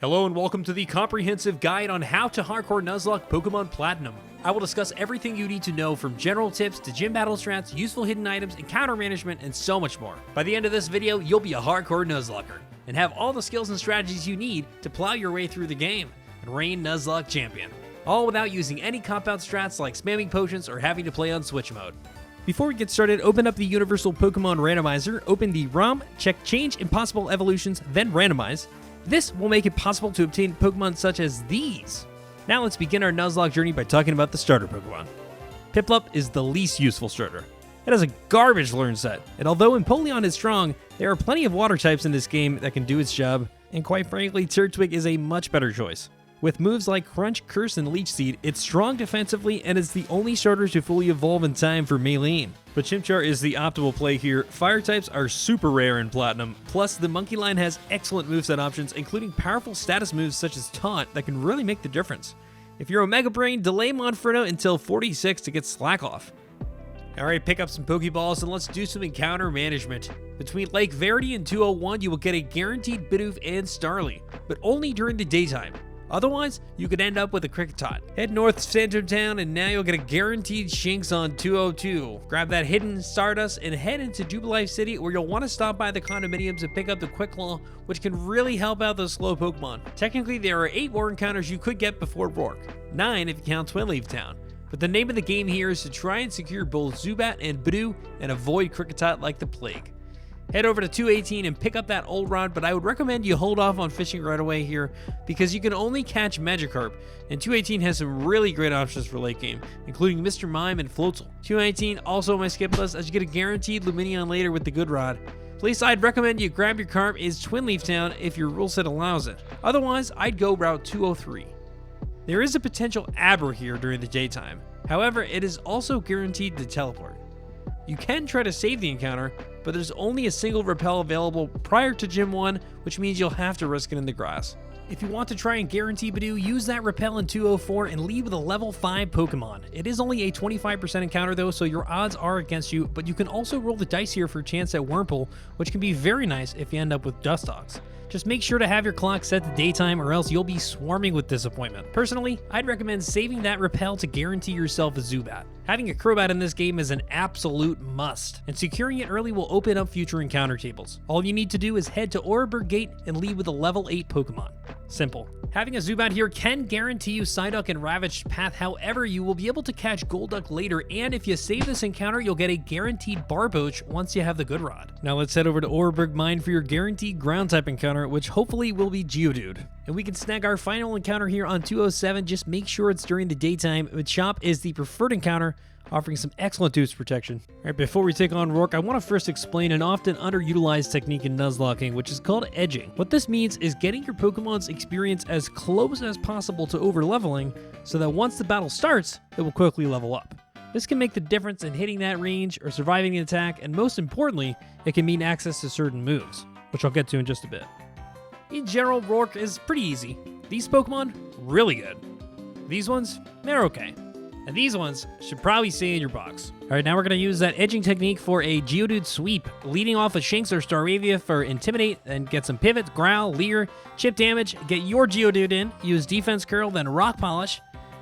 Hello and welcome to the comprehensive guide on how to hardcore Nuzlocke Pokemon Platinum. I will discuss everything you need to know from general tips to gym battle strats, useful hidden items, encounter management, and so much more. By the end of this video, you'll be a hardcore Nuzlocker and have all the skills and strategies you need to plow your way through the game and reign Nuzlocke champion. All without using any compound strats like spamming potions or having to play on switch mode. Before we get started, open up the Universal Pokemon Randomizer, open the ROM, check Change Impossible Evolutions, then Randomize. This will make it possible to obtain Pokemon such as these. Now let's begin our Nuzlocke journey by talking about the starter Pokemon. Piplup is the least useful starter. It has a garbage learn set, and although Empoleon is strong, there are plenty of water types in this game that can do its job, and quite frankly, Turtwig is a much better choice. With moves like Crunch, Curse, and Leech Seed, it's strong defensively and is the only starter to fully evolve in time for Maylene. But Chimchar is the optimal play here. Fire types are super rare in Platinum, plus the Monkey line has excellent moveset options, including powerful status moves such as Taunt that can really make the difference. If you're Omega Brain, delay Monferno until 46 to get Slack off. Alright, pick up some Pokeballs and let's do some encounter management. Between Lake Verity and 201, you will get a guaranteed Bidoof and Starly, but only during the daytime. Otherwise, you could end up with a Kricketot. Head north to Veilstone Town and now you'll get a guaranteed Shinx on 202. Grab that hidden Stardust and head into Jubilife City, where you'll want to stop by the condominiums and pick up the Quick Claw, which can really help out those slow Pokemon. Technically, there are 8 war encounters you could get before Roark, 9 if you count Twinleaf Town. But the name of the game here is to try and secure both Zubat and Bidoof and avoid Kricketot like the plague. Head over to 218 and pick up that old rod, but I would recommend you hold off on fishing right away here because you can only catch Magikarp, and 218 has some really great options for late game, including Mr. Mime and Floatzel. 219 also on my skip list, as you get a guaranteed Lumineon later with the good rod. Place I'd recommend you grab your carp is Twinleaf Town if your rule set allows it. Otherwise, I'd go route 203. There is a potential Aber here during the daytime. However, it is also guaranteed to teleport. You can try to save the encounter, but there's only a single repel available prior to Gym 1, which means you'll have to risk it in the grass. If you want to try and guarantee Bidoof, use that repel in 204 and lead with a level 5 Pokemon. It is only a 25% encounter though, so your odds are against you, but you can also roll the dice here for a chance at Wurmple, which can be very nice if you end up with Dustox. Just make sure to have your clock set to daytime or else you'll be swarming with disappointment. Personally, I'd recommend saving that repel to guarantee yourself a Zubat. Having a Crobat in this game is an absolute must, and securing it early will open up future encounter tables. All you need to do is head to Oreburgh Gate and lead with a level 8 Pokemon. Simple. Having a Zubat here can guarantee you Psyduck and Ravaged Path, however, you will be able to catch Golduck later, and if you save this encounter, you'll get a guaranteed Barboach once you have the good rod. Now let's head over to Oreburgh Mine for your guaranteed ground type encounter, which hopefully will be Geodude. And we can snag our final encounter here on 207, just make sure it's during the daytime. Machop is the preferred encounter, offering some excellent deuce protection. Alright, before we take on Roark, I want to first explain an often underutilized technique in Nuzlocking, which is called edging. What this means is getting your Pokemon's experience as close as possible to overleveling, so that once the battle starts, it will quickly level up. This can make the difference in hitting that range or surviving an attack, and most importantly, it can mean access to certain moves, which I'll get to in just a bit. In general, Roark is pretty easy. These Pokemon, really good. These ones, they're okay. And these ones should probably stay in your box. Alright, now we're going to use that edging technique for a Geodude sweep, leading off a Shinx or Staravia for Intimidate, and get some Pivot, Growl, Leer, chip damage, get your Geodude in, use Defense Curl, then Rock Polish,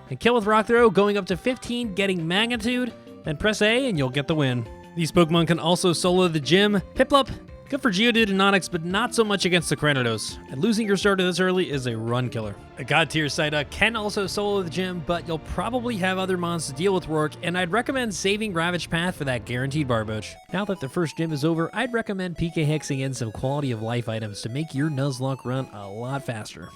and kill with Rock Throw, going up to 15, getting Magnitude, then press A and you'll get the win. These Pokemon can also solo the gym. Piplup, good for Geodude and Onix, but not so much against the Cranidos. And losing your starter this early is a run killer. A God tier Psyduck can also solo the gym, but you'll probably have other mons to deal with Roark, and I'd recommend saving Ravaged Path for that guaranteed Barboach. Now that the first gym is over, I'd recommend PK Hexing in some quality of life items to make your Nuzlocke run a lot faster.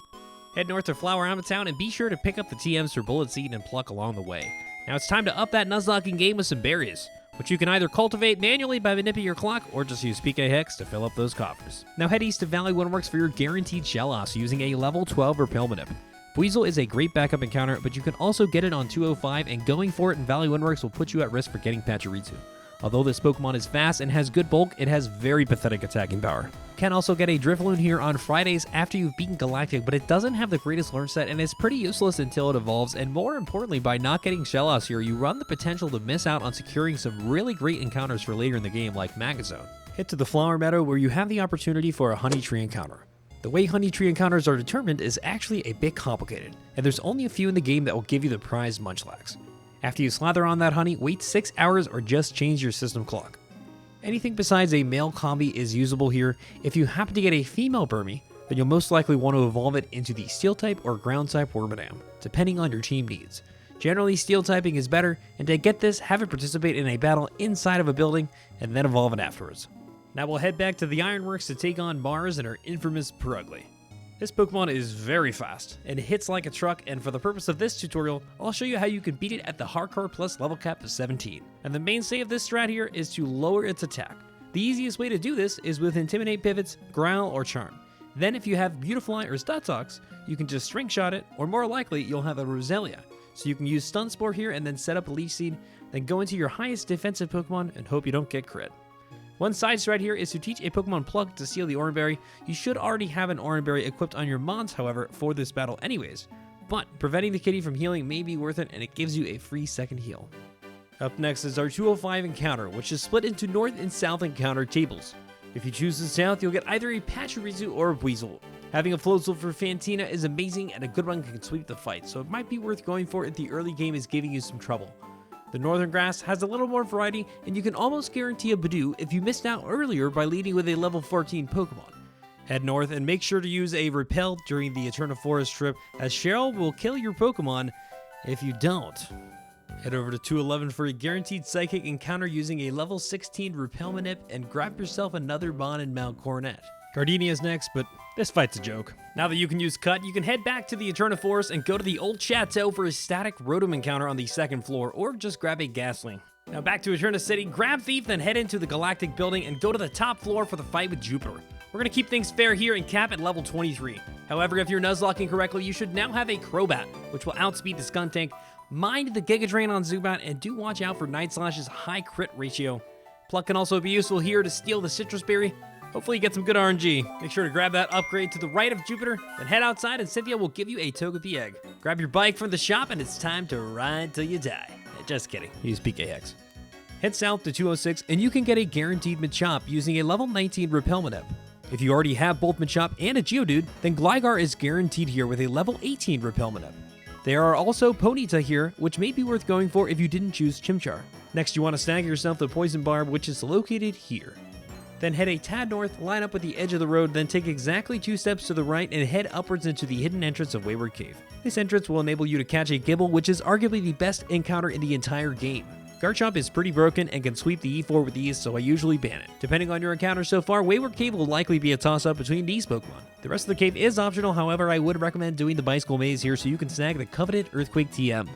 Head north to Flower Town and be sure to pick up the TMs for Bullet Seed and Pluck along the way. Now it's time to up that Nuzlocking game with some berries, which you can either cultivate manually by manipulating your clock or just use PK Hex to fill up those coffers. Now head east to Valley Windworks for your guaranteed Shellos using a level 12 Repel Manip. Weasel is a great backup encounter, but you can also get it on 205, and going for it in Valley Windworks will put you at risk for getting Pachirisu. Although this Pokemon is fast and has good bulk, it has very pathetic attacking power. Can also get a Drifloon here on Fridays after you've beaten Galactic, but it doesn't have the greatest learn set and is pretty useless until it evolves, and more importantly, by not getting Shellos here, you run the potential to miss out on securing some really great encounters for later in the game like Mangeton. Head to the Flower Meadow where you have the opportunity for a Honey Tree encounter. The way honey tree encounters are determined is actually a bit complicated, and there's only a few in the game that will give you the prized Munchlax. After you slather on that honey, wait 6 hours or just change your system clock. Anything besides a male combi is usable here. If you happen to get a female Burmy, then you'll most likely want to evolve it into the Steel type or Ground type Wormadam, depending on your team needs. Generally, Steel typing is better, and to get this, have it participate in a battle inside of a building, and then evolve it afterwards. Now we'll head back to the Ironworks to take on Mars and our infamous Purugly. This Pokemon is very fast, and hits like a truck, and for the purpose of this tutorial, I'll show you how you can beat it at the Hardcore Plus level cap of 17. And the mainstay of this strat here is to lower its attack. The easiest way to do this is with Intimidate Pivots, Growl, or Charm. Then if you have Beautifly or Statox, you can just String Shot it, or more likely, you'll have a Roselia. So you can use Stun Spore here and then set up a Leech Seed, then go into your highest defensive Pokemon and hope you don't get crit. One side strat here is to teach a Pokemon Plug to steal the Oranberry. You should already have an Oranberry equipped on your Mons, however, for this battle anyways, but preventing the kitty from healing may be worth it, and it gives you a free second heal. Up next is our 205 encounter, which is split into North and South encounter tables. If you choose the South, you'll get either a Pachirisu or a Weasel. Having a floatzel for Fantina is amazing, and a good one can sweep the fight, so it might be worth going for if the early game is giving you some trouble. The Northern Grass has a little more variety, and you can almost guarantee a Badoo if you missed out earlier by leading with a level 14 Pokemon. Head north and make sure to use a Repel during the Eterna Forest trip, as Cheryl will kill your Pokemon if you don't. Head over to 211 for a guaranteed Psychic encounter using a level 16 Repel Manip, and grab yourself another Bon in Mount Coronet. Gardenia is next, but this fight's a joke. Now that you can use Cut, you can head back to the Eterna Forest and go to the Old Chateau for a static Rotom encounter on the second floor, or just grab a Ghastly. Now back to Eterna City, grab Thief, then head into the Galactic building and go to the top floor for the fight with Jupiter. We're going to keep things fair here and cap at level 23. However, if you're nuzlocking correctly, you should now have a Crobat, which will outspeed the Skuntank. Mind the Giga Drain on Zubat, and do watch out for Night Slash's high crit ratio. Pluck can also be useful here to steal the Citrus Berry. Hopefully you get some good RNG. Make sure to grab that upgrade to the right of Jupiter, then head outside and Cynthia will give you a Togepi egg. Grab your bike from the shop and it's time to ride till you die. Just kidding, use PK Hex. Head south to 206 and you can get a guaranteed Machop using a level 19 Repel Manip. If you already have both Machop and a Geodude, then Gligar is guaranteed here with a level 18 Repel Manip. There are also Ponyta here, which may be worth going for if you didn't choose Chimchar. Next, you want to snag yourself the Poison Barb, which is located here. Then head a tad north, line up with the edge of the road, then take exactly 2 steps to the right and head upwards into the hidden entrance of Wayward Cave. This entrance will enable you to catch a Gibble, which is arguably the best encounter in the entire game. Garchomp is pretty broken and can sweep the E4 with ease, so I usually ban it. Depending on your encounter so far, Wayward Cave will likely be a toss-up between these Pokemon. The rest of the cave is optional, however, I would recommend doing the Bicycle Maze here so you can snag the coveted Earthquake TM.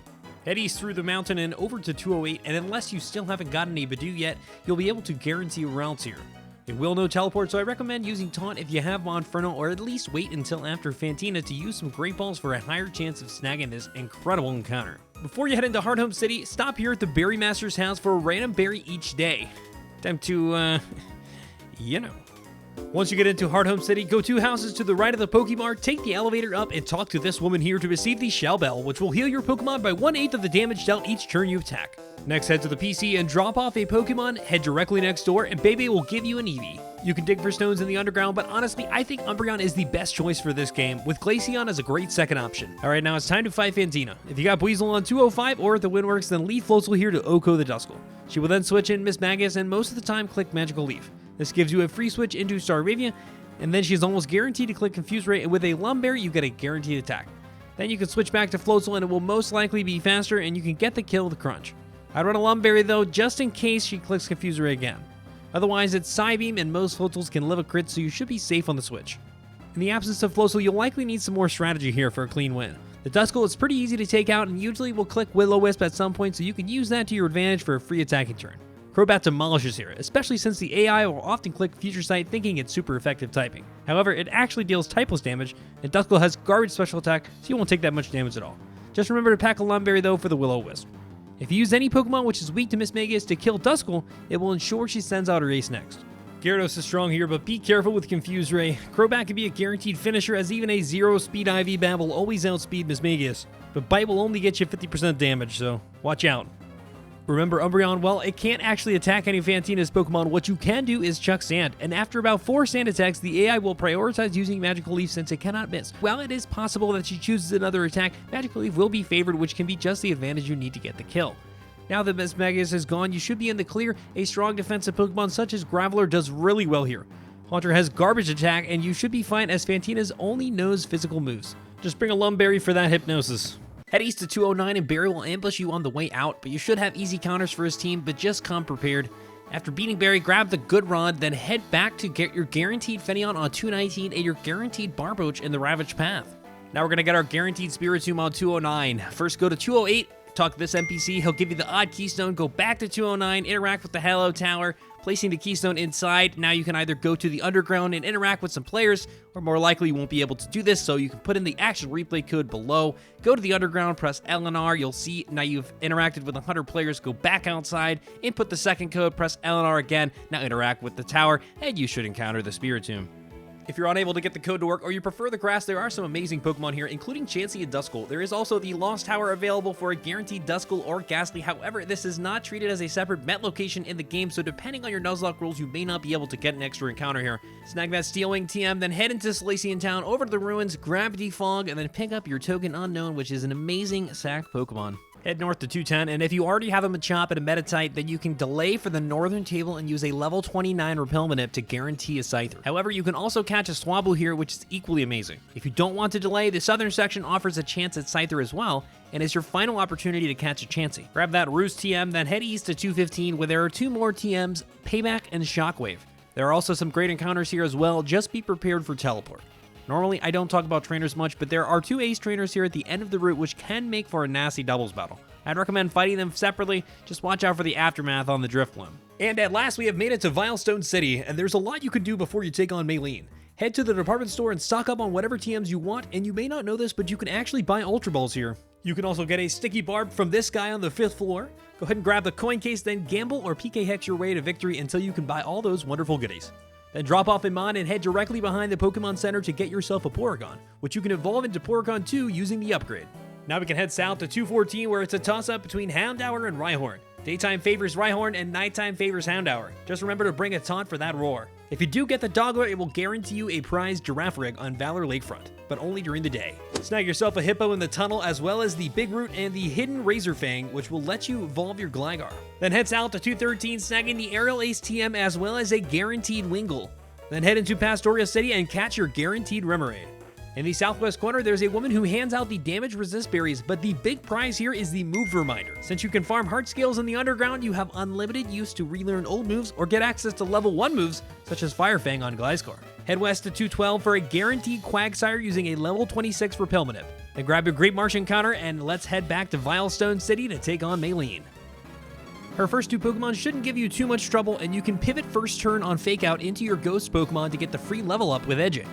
Head east through the mountain and over to 208, and unless you still haven't gotten a Badoo yet, you'll be able to guarantee Ralts here. It will no teleport, so I recommend using Taunt if you have Monferno, or at least wait until after Fantina to use some Great Balls for a higher chance of snagging this incredible encounter. Before you head into Hardhome City, stop here at the Berry Master's house for a random berry each day. Time to, you know. Once you get into Hardhome City, go 2 houses to the right of the Pokemart, take the elevator up, and talk to this woman here to receive the Shell Bell, which will heal your Pokemon by 1/8 of the damage dealt each turn you attack. Next, head to the PC and drop off a Pokemon, head directly next door, and Bebe will give you an Eevee. You can dig for stones in the underground, but honestly, I think Umbreon is the best choice for this game, with Glaceon as a great second option. Alright, now it's time to fight Fantina. If you got Weasel on 205 or at the Windworks, then leave Floatzel here to Oko the Duskull. She will then switch in Miss Magus, and most of the time click Magical Leaf. This gives you a free switch into Staravia, and then she's almost guaranteed to click Confuse Ray, and with a Lumberry, you get a guaranteed attack. Then you can switch back to Floatzel, and it will most likely be faster, and you can get the kill with Crunch. I'd run a Lumberry though, just in case she clicks Confuse Ray again. Otherwise, it's Psybeam, and most Floatzels can live a crit, so you should be safe on the switch. In the absence of Floatzel, you'll likely need some more strategy here for a clean win. The Duskull is pretty easy to take out, and usually will click Will-O-Wisp at some point, so you can use that to your advantage for a free attacking turn. Crobat demolishes here, especially since the AI will often click Future Sight thinking it's super effective typing. However, it actually deals typeless damage, and Duskull has garbage special attack, so you won't take that much damage at all. Just remember to pack a Lumberry though for the Will-O-Wisp. If you use any Pokemon which is weak to Miss Magus to kill Duskull, it will ensure she sends out her ace next. Gyarados is strong here, but be careful with Confuse Ray. Crobat can be a guaranteed finisher, as even a 0 speed IV Bat will always outspeed Miss Magus, but Bite will only get you 50% damage, so watch out. Remember Umbreon? Well, it can't actually attack any Fantina's Pokemon. What you can do is chuck sand, and after about 4 sand attacks, the AI will prioritize using Magical Leaf since it cannot miss. While it is possible that she chooses another attack, Magical Leaf will be favored, which can be just the advantage you need to get the kill. Now that Mismagius is gone, you should be in the clear. A strong defensive Pokemon such as Graveler does really well here. Haunter has garbage attack, and you should be fine as Fantina's only knows physical moves. Just bring a Lumberry for that hypnosis. Head east to 209 and Barry will ambush you on the way out, but you should have easy counters for his team, but just come prepared. After beating Barry, grab the good rod, then head back to get your guaranteed Fenneon on 219 and your guaranteed Barboach in the Ravage Path. Now we're going to get our guaranteed Spiritomb on 209. First go to 208, talk to this NPC, he'll give you the odd keystone, go back to 209, interact with the Hello Tower, placing the keystone inside. Now you can either go to the underground and interact with some players, or more likely you won't be able to do this, so you can put in the action replay code below. Go to the underground, press L and R, you'll see now you've interacted with 100 players, go back outside, input the second code, press L and R again, now interact with the tower, and you should encounter the Spiritomb. If you're unable to get the code to work or you prefer the grass, there are some amazing Pokemon here, including Chansey and Duskull. There is also the Lost Tower available for a guaranteed Duskull or Ghastly. However, this is not treated as a separate met location in the game, so depending on your Nuzlocke rules, you may not be able to get an extra encounter here. Snag that Steelwing TM, then head into Solaceon Town, over to the ruins, grab Defog, and then pick up your Token Unknown, which is an amazing sack Pokemon. Head north to 210, and if you already have a Machop and a Meditite, then you can delay for the northern table and use a level 29 Repel Manip to guarantee a Scyther. However, you can also catch a Swablu here, which is equally amazing. If you don't want to delay, the southern section offers a chance at Scyther as well, and is your final opportunity to catch a Chansey. Grab that Roost TM, then head east to 215, where there are 2 more TMs, Payback and Shockwave. There are also some great encounters here as well, just be prepared for Teleport. Normally, I don't talk about trainers much, but there are 2 ace trainers here at the end of the route which can make for a nasty doubles battle. I'd recommend fighting them separately, just watch out for the aftermath on the Drifblim. And at last, we have made it to Veilstone City, and there's a lot you can do before you take on Maylene. Head to the department store and stock up on whatever TMs you want, and you may not know this, but you can actually buy Ultra Balls here. You can also get a Sticky Barb from this guy on the 5th floor. Go ahead and grab the coin case, then gamble or PK Hex your way to victory until you can buy all those wonderful goodies. Then drop off in Mon and head directly behind the Pokemon Center to get yourself a Porygon, which you can evolve into Porygon 2 using the upgrade. Now we can head south to 214, where it's a toss-up between Houndour and Rhyhorn. Daytime favors Rhyhorn and nighttime favors Houndour. Just remember to bring a taunt for that roar. If you do get the Doggler, it will guarantee you a prized Giraffe Rig on Valor Lakefront, but only during the day. Snag yourself a Hippo in the tunnel, as well as the Big Root and the hidden Razor Fang, which will let you evolve your Gligar. Then head south to 213, snagging the Aerial Ace TM as well as a guaranteed Wingull. Then head into Pastoria City and catch your guaranteed Remoraid. In the southwest corner, there's a woman who hands out the damage resist berries, but the big prize here is the move reminder. Since you can farm heart scales in the underground, you have unlimited use to relearn old moves or get access to level 1 moves, such as Fire Fang on Gliscor. Head west to 212 for a guaranteed Quagsire using a level 26 Repel Manip. Then grab your Great March encounter and let's head back to Veilstone City to take on Maylene. Her first 2 Pokemon shouldn't give you too much trouble, and you can pivot first turn on Fake Out into your Ghost Pokemon to get the free level up with Edging.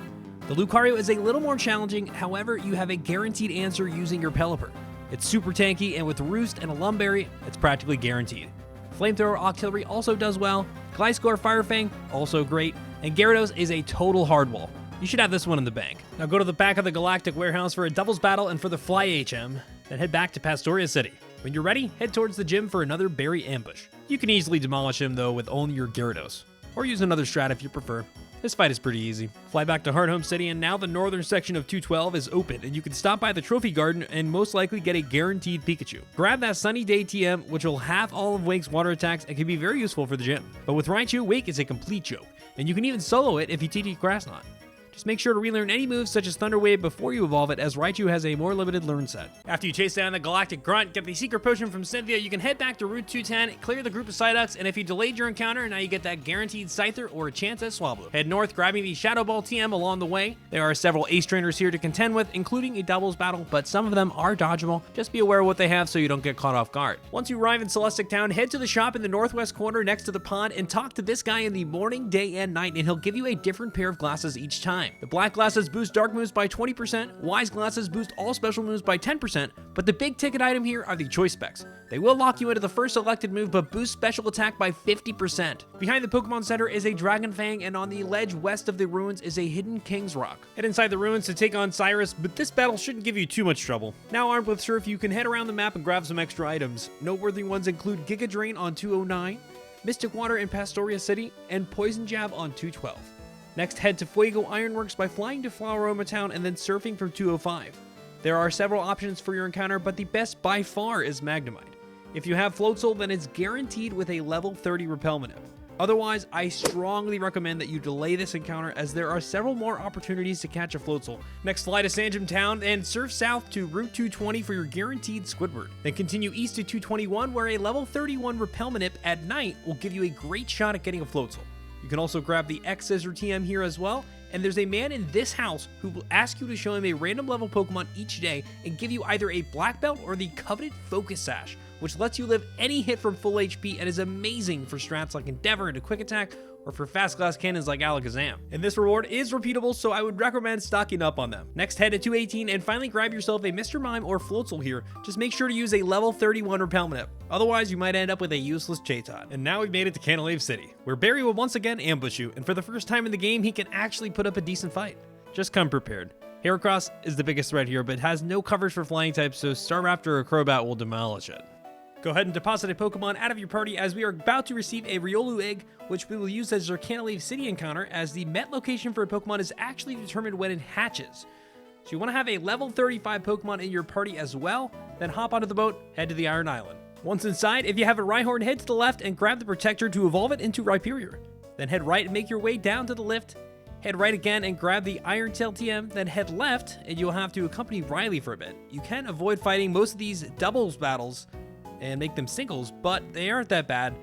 The Lucario is a little more challenging, however, you have a guaranteed answer using your Pelipper. It's super tanky, and with Roost and a Lumberry, it's practically guaranteed. Flamethrower Octillery also does well, Gliscor Fire Fang, also great, and Gyarados is a total hardwall. You should have this one in the bank. Now go to the back of the Galactic Warehouse for a doubles battle and for the Fly HM, then head back to Pastoria City. When you're ready, head towards the gym for another berry ambush. You can easily demolish him though with only your Gyarados, or use another strat if you prefer. This fight is pretty easy. Fly back to Hearthome City, and now the northern section of 212 is open, and you can stop by the Trophy Garden and most likely get a guaranteed Pikachu. Grab that Sunny Day TM, which will have all of Wake's water attacks and can be very useful for the gym. But with Raichu, Wake is a complete joke, and you can even solo it if you TT Grassnot. Just make sure to relearn any moves such as Thunder Wave before you evolve it, as Raichu has a more limited learn set. After you chase down the Galactic Grunt, get the Secret Potion from Cynthia, you can head back to Route 210, clear the group of Psyducks, and if you delayed your encounter, now you get that guaranteed Scyther or a chance at Swablu. Head north, grabbing the Shadow Ball TM along the way. There are several ace trainers here to contend with, including a doubles battle, but some of them are dodgeable. Just be aware of what they have so you don't get caught off guard. Once you arrive in Celestic Town, head to the shop in the northwest corner next to the pond and talk to this guy in the morning, day, and night, and he'll give you a different pair of glasses each time. time. The black glasses boost dark moves by 20%, wise glasses boost all special moves by 10%, but the big ticket item here are the choice specs. They will lock you into the first selected move, but boost special attack by 50%. Behind the Pokemon Center is a Dragon Fang, and on the ledge west of the ruins is a hidden King's Rock. Head inside the ruins to take on Cyrus, but this battle shouldn't give you too much trouble. Now armed with Surf, you can head around the map and grab some extra items. Noteworthy ones include Giga Drain on 209, Mystic Water in Pastoria City, and Poison Jab on 212. Next, head to Fuego Ironworks by flying to Floweroma Town and then surfing from 205. There are several options for your encounter, but the best by far is Magnemite. If you have Floatzel, then it's guaranteed with a level 30 Repelment Up. Otherwise, I strongly recommend that you delay this encounter as there are several more opportunities to catch a Floatzel. Next, fly to Sandgem Town and surf south to Route 220 for your guaranteed Squidward. Then continue east to 221 where a level 31 Repelment Up at night will give you a great shot at getting a Floatzel. You can also grab the X-Scissor TM here as well, and there's a man in this house who will ask you to show him a random level Pokemon each day and give you either a Black Belt or the coveted Focus Sash, which lets you live any hit from full HP and is amazing for strats like Endeavor and a Quick Attack, or for fast glass cannons like Alakazam. And this reward is repeatable, so I would recommend stocking up on them. Next, head to 218 and finally grab yourself a Mr. Mime or Floatzel here. Just make sure to use a level 31 Repelment Up. Otherwise, you might end up with a useless Chatot. And now we've made it to Canalave City, where Barry will once again ambush you, and for the first time in the game, he can actually put up a decent fight. Just come prepared. Heracross is the biggest threat here, but has no coverage for flying types, so Staraptor or Crobat will demolish it. Go ahead and deposit a Pokemon out of your party as we are about to receive a Riolu egg, which we will use as our Canalave City encounter, as the met location for a Pokemon is actually determined when it hatches. So you want to have a level 35 Pokemon in your party as well, then hop onto the boat, head to the Iron Island. Once inside, if you have a Rhyhorn, head to the left and grab the Protector to evolve it into Rhyperior. Then head right and make your way down to the lift, head right again and grab the Iron Tail TM, then head left and you'll have to accompany Riley for a bit. You can avoid fighting most of these doubles battles and make them singles, but they aren't that bad.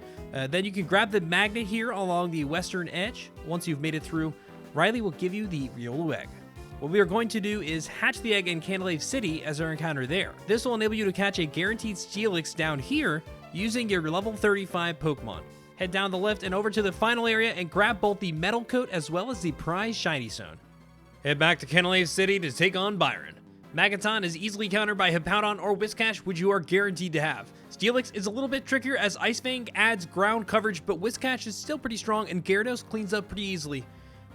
Then you can grab the magnet here along the western edge. Once you've made it through, Riley will give you the Riolu egg. What we are going to do is hatch the egg in Canalave City as our encounter there. This will enable you to catch a guaranteed Steelix down here using your level 35 Pokemon. Head down the lift and over to the final area and grab both the Metal Coat as well as the prize Shiny Stone. Head back to Canalave City to take on Byron. Mangeton is easily countered by Hippowdon or Whiscash, which you are guaranteed to have. Steelix is a little bit trickier as Ice Fang adds ground coverage, but Whiscash is still pretty strong and Gyarados cleans up pretty easily.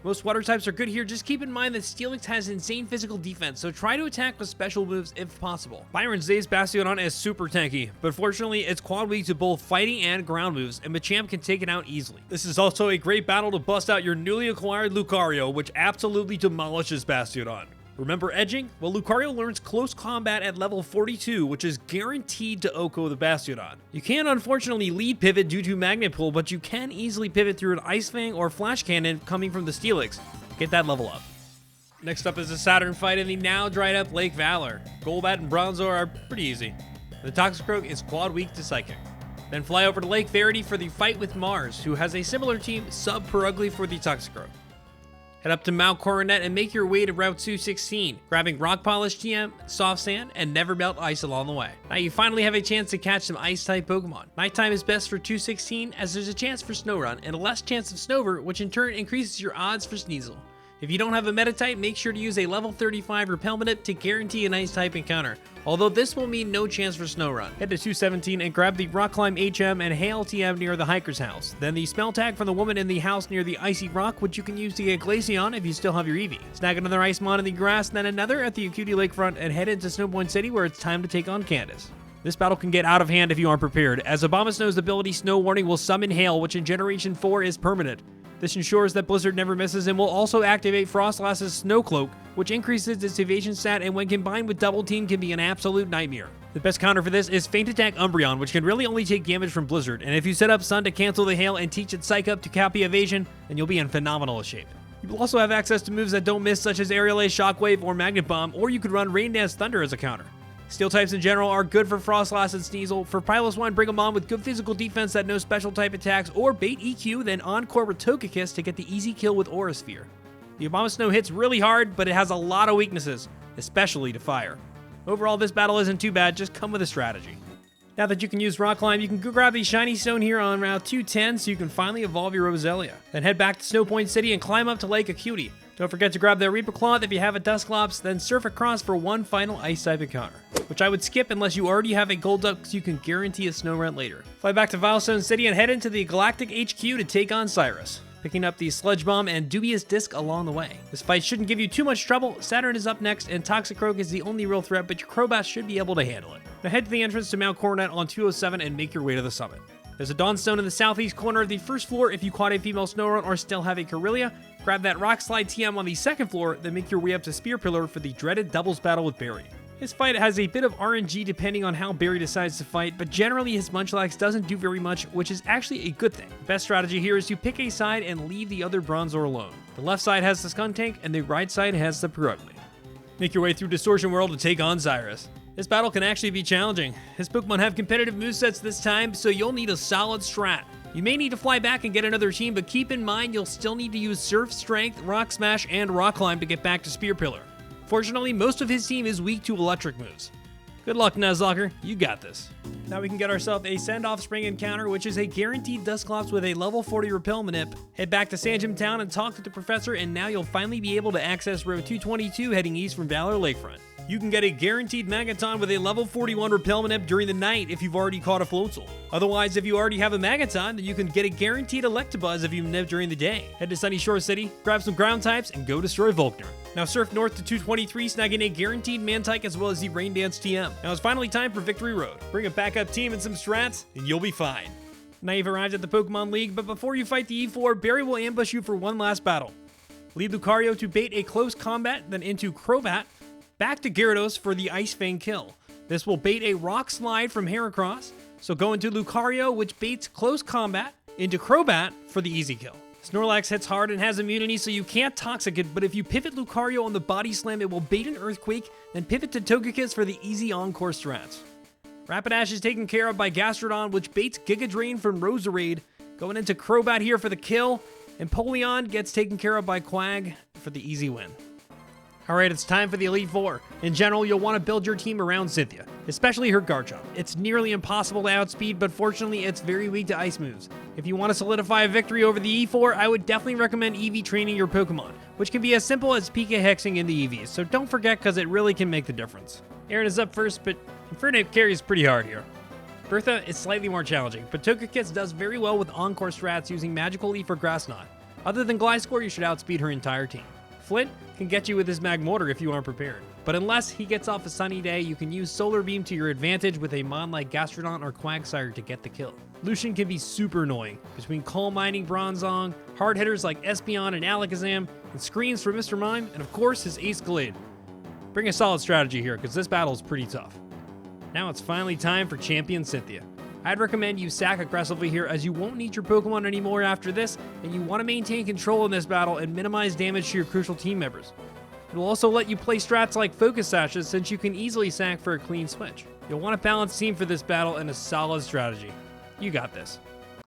Most water types are good here, just keep in mind that Steelix has insane physical defense, so try to attack with special moves if possible. Byron's Zay's Bastiodon is super tanky, but fortunately it's quad weak to both fighting and ground moves, and Machamp can take it out easily. This is also a great battle to bust out your newly acquired Lucario, which absolutely demolishes Bastiodon. Remember edging? Well, Lucario learns close combat at level 42, which is guaranteed to OHKO the Bastiodon. You can unfortunately lead pivot due to Magnet Pull, but you can easily pivot through an Ice Fang or Flash Cannon coming from the Steelix. Get that level up. Next up is a Saturn fight in the now dried up Lake Valor. Golbat and Bronzor are pretty easy. The Toxicroak is quad weak to Psychic. Then fly over to Lake Verity for the fight with Mars, who has a similar team, sub Purugly for the Toxicroak. Head up to Mount Coronet and make your way to Route 216, grabbing Rock Polish TM, Soft Sand, and Never Melt Ice along the way. Now you finally have a chance to catch some Ice-type Pokemon. Nighttime is best for 216 as there's a chance for Snow-Run and a less chance of Snover, which in turn increases your odds for Sneasel. If you don't have a Meta-type, make sure to use a level 35 Repelment Up to guarantee an Ice-type encounter, although this will mean no chance for Snow-Run. Head to 217 and grab the Rock Climb HM and Hail TM near the Hiker's House. Then the Smell Tag from the woman in the house near the Icy Rock, which you can use to get Glaceon if you still have your Eevee. Snag another Icemon in the grass, then another at the Acuity Lakefront, and head into Snowpoint City where it's time to take on Candice. This battle can get out of hand if you aren't prepared, as Abomasnow's ability Snow Warning will summon Hail, which in Generation 4 is permanent. This ensures that Blizzard never misses and will also activate Frostlass's Snow Cloak, which increases its evasion stat and when combined with Double Team can be an absolute nightmare. The best counter for this is Feint Attack Umbreon, which can really only take damage from Blizzard, and if you set up Sun to cancel the Hail and teach it Psych Up to copy evasion, then you'll be in phenomenal shape. You will also have access to moves that don't miss, such as Aerial Ace, Shockwave, or Magnet Bomb, or you could run Rain Dance Thunder as a counter. Steel types in general are good for Frostlass and Sneasel. For Piloswine, bring them on with good physical defense that no special type attacks, or bait EQ, then Encore with Togekiss to get the easy kill with Aura Sphere. The Abomasnow hits really hard, but it has a lot of weaknesses, especially to fire. Overall, this battle isn't too bad, just come with a strategy. Now that you can use Rock Climb, you can go grab the Shiny Stone here on Route 210 so you can finally evolve your Roselia. Then head back to Snowpoint City and climb up to Lake Acuity. Don't forget to grab that Reaper Cloth if you have a Dusclops, then surf across for one final Ice-type encounter, which I would skip unless you already have a Golduck so you can guarantee a Snorunt later. Fly back to Veilstone City and head into the Galactic HQ to take on Cyrus, picking up the Sludge Bomb and Dubious Disc along the way. This fight shouldn't give you too much trouble. Saturn is up next, and Toxicroak is the only real threat, but your Crobat should be able to handle it. Now head to the entrance to Mount Coronet on 207 and make your way to the summit. There's a Dawnstone in the southeast corner of the first floor if you caught a female Snorunt or still have a Corellia. Grab that Rock Slide TM on the second floor, then make your way up to Spear Pillar for the dreaded doubles battle with Barry. This fight has a bit of RNG depending on how Barry decides to fight, but generally his Munchlax doesn't do very much, which is actually a good thing. The best strategy here is to pick a side and leave the other Bronzor alone. The left side has the Skuntank, and the right side has the Purugly. Make your way through Distortion World to take on Cyrus. This battle can actually be challenging. His Pokemon have competitive movesets this time, so you'll need a solid strat. You may need to fly back and get another team, but keep in mind you'll still need to use Surf, Strength, Rock Smash, and Rock Climb to get back to Spear Pillar. Fortunately, most of his team is weak to electric moves. Good luck, Nuzlocker. You got this. Now we can get ourselves a Send-Off Spring encounter, which is a guaranteed Dusclops with a level 40 Repel Manip. Head back to Management Town and talk to the professor, and now you'll finally be able to access Road 222 heading east from Valor Lakefront. You can get a guaranteed Mangeton with a level 41 Repel Manip during the night if you've already caught a floatzel. Otherwise, if you already have a Mangeton, then you can get a guaranteed Electabuzz if you nip during the day. Head to Sunny Shore City, grab some ground types, and go destroy Volkner. Now surf north to 223, snagging a guaranteed Mantike as well as the Rain Dance TM. Now it's finally time for Victory Road. Bring a backup team and some strats, and you'll be fine. Now you've arrived at the Pokemon League, but before you fight the E4, Barry will ambush you for one last battle. Lead Lucario to bait a close combat, then into Crobat, back to Gyarados for the Ice Fang kill. This will bait a Rock Slide from Heracross, so go into Lucario, which baits close combat, into Crobat for the easy kill. Snorlax hits hard and has immunity, so you can't Toxic it, but if you pivot Lucario on the Body Slam, it will bait an Earthquake, then pivot to Togekiss for the easy Encore strats. Rapidash is taken care of by Gastrodon, which baits Giga Drain from Roserade, going into Crobat here for the kill, and Polion gets taken care of by Quag for the easy win. Alright, it's time for the Elite Four. In general, you'll want to build your team around Cynthia, especially her Garchomp. It's nearly impossible to outspeed, but fortunately, it's very weak to ice moves. If you want to solidify a victory over the E4, I would definitely recommend Eevee training your Pokemon, which can be as simple as Pika Hexing in the Eevees, so don't forget because it really can make the difference. Aaron is up first, but Infernape carries pretty hard here. Bertha is slightly more challenging, but Togekiss does very well with Encore strats using Magical Leaf or Grass Knot. Other than Gliscor, you should outspeed her entire team. Flint can get you with his Magmortar if you aren't prepared. But unless he gets off a sunny day, you can use Solar Beam to your advantage with a mon like Gastrodon or Quagsire to get the kill. Lucian can be super annoying. Between Coal Mining Bronzong, hard hitters like Espeon and Alakazam, and screens from Mr. Mime, and of course his Ace Glade. Bring a solid strategy here, because this battle is pretty tough. Now it's finally time for Champion Cynthia. I'd recommend you sack aggressively here as you won't need your Pokemon anymore after this, and you want to maintain control in this battle and minimize damage to your crucial team members. It will also let you play strats like Focus Sashes since you can easily sack for a clean switch. You'll want to balance team for this battle and a solid strategy. You got this.